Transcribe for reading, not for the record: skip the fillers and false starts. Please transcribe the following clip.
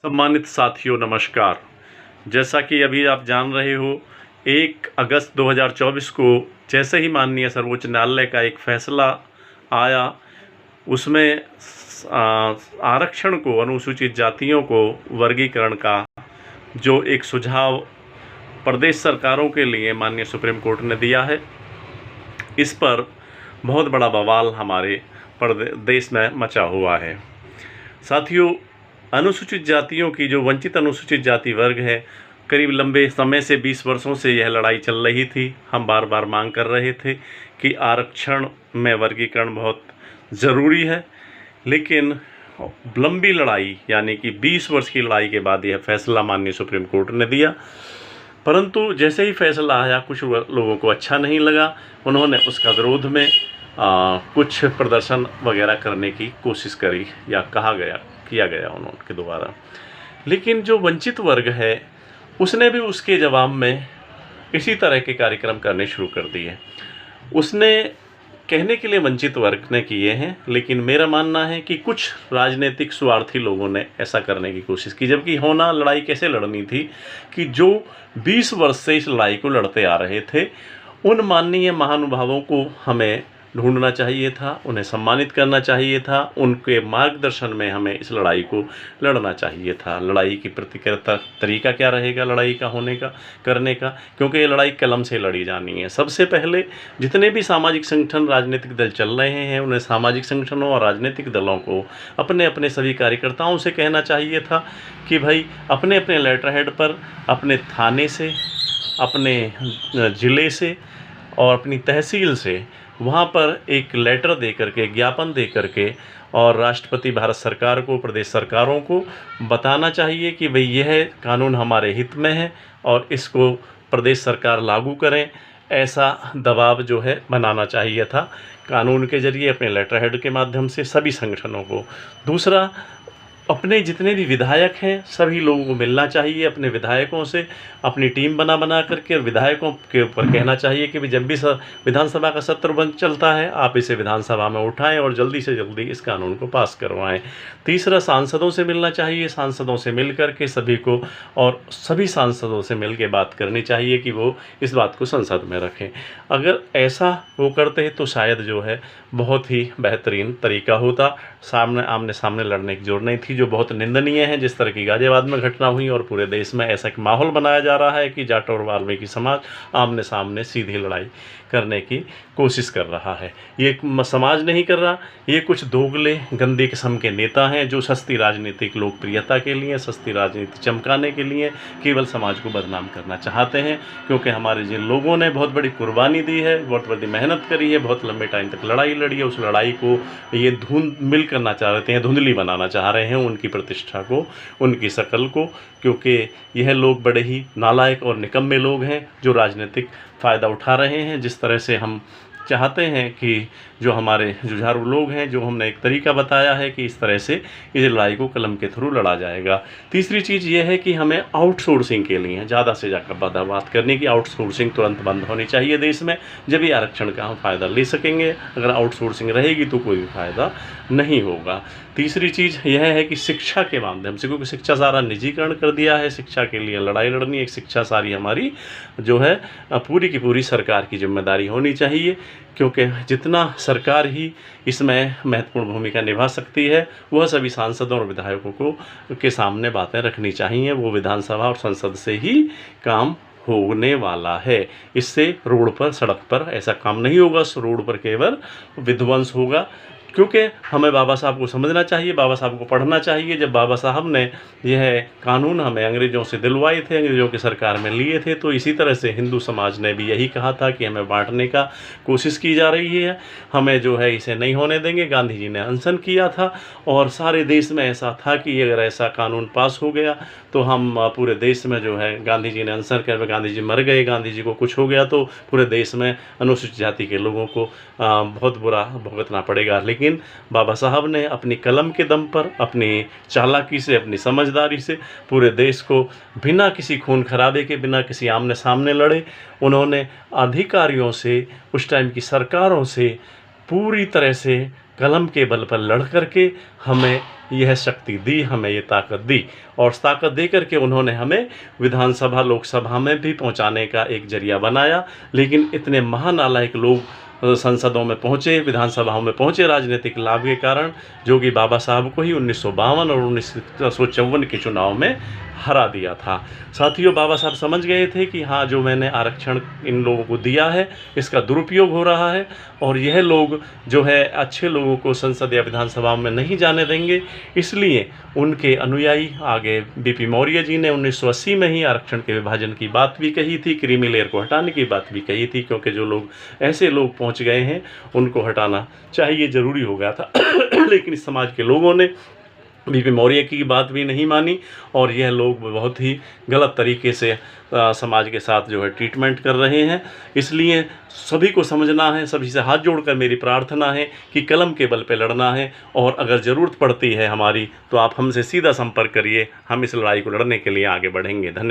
सम्मानित साथियों नमस्कार। जैसा कि अभी आप जान रहे हो, 1 अगस्त 2024 को जैसे ही माननीय सर्वोच्च न्यायालय का एक फैसला आया, उसमें आरक्षण को, अनुसूचित जातियों को वर्गीकरण का जो एक सुझाव प्रदेश सरकारों के लिए माननीय सुप्रीम कोर्ट ने दिया है, इस पर बहुत बड़ा बवाल हमारे देश में मचा हुआ है। साथियों, अनुसूचित जातियों की जो वंचित अनुसूचित जाति वर्ग है, करीब लंबे समय से 20 वर्षों से यह लड़ाई चल रही थी। हम बार बार मांग कर रहे थे कि आरक्षण में वर्गीकरण बहुत ज़रूरी है, लेकिन लंबी लड़ाई यानी कि 20 वर्ष की लड़ाई के बाद यह फैसला माननीय सुप्रीम कोर्ट ने दिया। परंतु जैसे ही फैसला आया, कुछ लोगों को अच्छा नहीं लगा। उन्होंने उसका विरोध में कुछ प्रदर्शन वगैरह करने की कोशिश करी या किया गया उनके द्वारा। लेकिन जो वंचित वर्ग है, उसने भी उसके जवाब में इसी तरह के कार्यक्रम करने शुरू कर दिए। उसने कहने के लिए वंचित वर्ग ने किए हैं, लेकिन मेरा मानना है कि कुछ राजनीतिक स्वार्थी लोगों ने ऐसा करने की कोशिश की। जबकि होना लड़ाई कैसे लड़नी थी कि जो 20 वर्ष से इस लड़ाई को लड़ते आ रहे थे, उन माननीय महानुभावों को हमें ढूंढना चाहिए था, उन्हें सम्मानित करना चाहिए था, उनके मार्गदर्शन में हमें इस लड़ाई को लड़ना चाहिए था। लड़ाई की प्रतिक्रिया तरीका क्या रहेगा लड़ाई का करने का, क्योंकि ये लड़ाई कलम से लड़ी जानी है। सबसे पहले जितने भी सामाजिक संगठन, राजनीतिक दल चल रहे हैं, उन्हें सामाजिक संगठनों और राजनीतिक दलों को अपने अपने सभी कार्यकर्ताओं से कहना चाहिए था कि भाई अपने अपने लेटर हेड पर, अपने थाने से, अपने ज़िले से और अपनी तहसील से वहाँ पर एक लेटर दे करके, ज्ञापन दे करके, और राष्ट्रपति भारत सरकार को, प्रदेश सरकारों को बताना चाहिए कि भाई यह कानून हमारे हित में है और इसको प्रदेश सरकार लागू करें। ऐसा दबाव जो है बनाना चाहिए था कानून के ज़रिए, अपने लेटर हेड के माध्यम से सभी संगठनों को। दूसरा, अपने जितने भी विधायक हैं सभी लोगों को मिलना चाहिए, अपने विधायकों से अपनी टीम बना करके विधायकों के ऊपर कहना चाहिए कि जब भी विधानसभा का सत्र बंद चलता है, आप इसे विधानसभा में उठाएं और जल्दी से जल्दी इस कानून को पास करवाएं। तीसरा, सांसदों से मिलना चाहिए, सांसदों से मिल करके सभी को, और सभी सांसदों से मिल के बात करनी चाहिए कि वो इस बात को संसद में रखें। अगर ऐसा वो करते हैं तो शायद जो है बहुत ही बेहतरीन तरीका होता। आमने सामने लड़ने की जरूरत नहीं थी, जो बहुत निंदनीय है। जिस तरह की गाजियाबाद में घटना हुई और पूरे देश में ऐसा एक माहौल बनाया जा रहा है कि जाट और वाल्मीकि समाज आमने सामने सीधी लड़ाई करने की कोशिश कर रहा है। ये समाज नहीं कर रहा, ये कुछ दोगले गंदे किस्म के नेता हैं जो सस्ती राजनीतिक लोकप्रियता के लिए, सस्ती राजनीति चमकाने के लिए केवल समाज को बदनाम करना चाहते हैं। क्योंकि हमारे जिन लोगों ने बहुत बड़ी कुर्बानी दी है, बहुत बड़ी मेहनत करी है, बहुत लंबे टाइम तक लड़ाई लड़ी है, उस लड़ाई को ये धूमिल करना चाहते हैं, धुंधली बनाना चाह रहे हैं, उनकी प्रतिष्ठा को, उनकी शकल को। क्योंकि यह लोग बड़े ही नालायक और निकम्मे लोग हैं जो राजनीतिक फ़ायदा उठा रहे हैं। जिस तरह से हम चाहते हैं कि जो हमारे जुझारू लोग हैं, जो हमने एक तरीका बताया है कि इस तरह से इस लड़ाई को कलम के थ्रू लड़ा जाएगा। तीसरी चीज़ ये है कि हमें आउटसोर्सिंग के लिए ज़्यादा से ज़्यादा बात करने की, आउटसोर्सिंग तुरंत बंद होनी चाहिए देश में, जब भी आरक्षण का हम फ़ायदा ले सकेंगे। अगर आउटसोर्सिंग रहेगी तो कोई भी फ़ायदा नहीं होगा। तीसरी चीज़ यह है कि शिक्षा के माध्यम से, क्योंकि शिक्षा सारा निजीकरण कर दिया है, शिक्षा के लिए लड़ाई लड़नी, एक शिक्षा सारी हमारी जो है पूरी की पूरी सरकार की जिम्मेदारी होनी चाहिए। क्योंकि जितना सरकार ही इसमें महत्वपूर्ण भूमिका निभा सकती है, वह सभी सांसदों और विधायकों को के सामने बातें रखनी चाहिए। वो विधानसभा और संसद से ही काम होने वाला है। इससे रोड पर, सड़क पर ऐसा काम नहीं होगा, रोड पर केवल विध्वंस होगा। क्योंकि हमें बाबा साहब को समझना चाहिए, बाबा साहब को पढ़ना चाहिए। जब बाबा साहब ने यह कानून हमें अंग्रेज़ों से दिलवाए थे, अंग्रेज़ों की सरकार में लिए थे, तो इसी तरह से हिंदू समाज ने भी यही कहा था कि हमें बांटने का कोशिश की जा रही है, हमें जो है इसे नहीं होने देंगे। गांधी जी ने अनशन किया था और सारे देश में ऐसा था कि अगर ऐसा कानून पास हो गया तो हम पूरे देश में जो है, गांधी जी ने अनशन कर, गांधी जी मर गए, गांधी जी को कुछ हो गया तो पूरे देश में अनुसूचित जाति के लोगों को बहुत बुरा भुगतना पड़ेगा। लेकिन बाबा साहब ने अपनी कलम के दम पर, अपनी चालाकी से, अपनी समझदारी से पूरे देश को बिना किसी खून खराबे के, बिना किसी आमने सामने लड़े, उन्होंने अधिकारियों से, उस टाइम की सरकारों से पूरी तरह से कलम के बल पर लड़ करके हमें यह शक्ति दी, हमें ये ताकत दी, और ताकत दे करके उन्होंने हमें विधानसभा लोकसभा में भी पहुंचाने का एक जरिया बनाया। लेकिन इतने महानालायक लोग संसदों में पहुँचे, विधानसभाओं में पहुँचे राजनीतिक लाभ के कारण, जो कि बाबा साहब को ही 1952 और 1954 के चुनाव में हरा दिया था। साथियों, बाबा साहब समझ गए थे कि हाँ, जो मैंने आरक्षण इन लोगों को दिया है इसका दुरुपयोग हो रहा है, और यह लोग जो है अच्छे लोगों को संसद या विधानसभा में नहीं जाने देंगे। इसलिए उनके अनुयायी आगे बीपी मौर्य जी ने 1980 में ही आरक्षण के विभाजन की बात भी कही थी, क्रीमी लेयर को हटाने की बात भी कही थी, क्योंकि जो लोग ऐसे लोग पहुंच गए हैं उनको हटाना चाहिए, ज़रूरी हो गया था। लेकिन इस समाज के लोगों ने बीपी मौर्य की बात भी नहीं मानी, और यह लोग बहुत ही गलत तरीके से समाज के साथ जो है ट्रीटमेंट कर रहे हैं। इसलिए सभी को समझना है, सभी से हाथ जोड़कर मेरी प्रार्थना है कि कलम के बल पे लड़ना है, और अगर ज़रूरत पड़ती है हमारी तो आप हमसे सीधा संपर्क करिए, हम इस लड़ाई को लड़ने के लिए आगे बढ़ेंगे। धन्यवाद।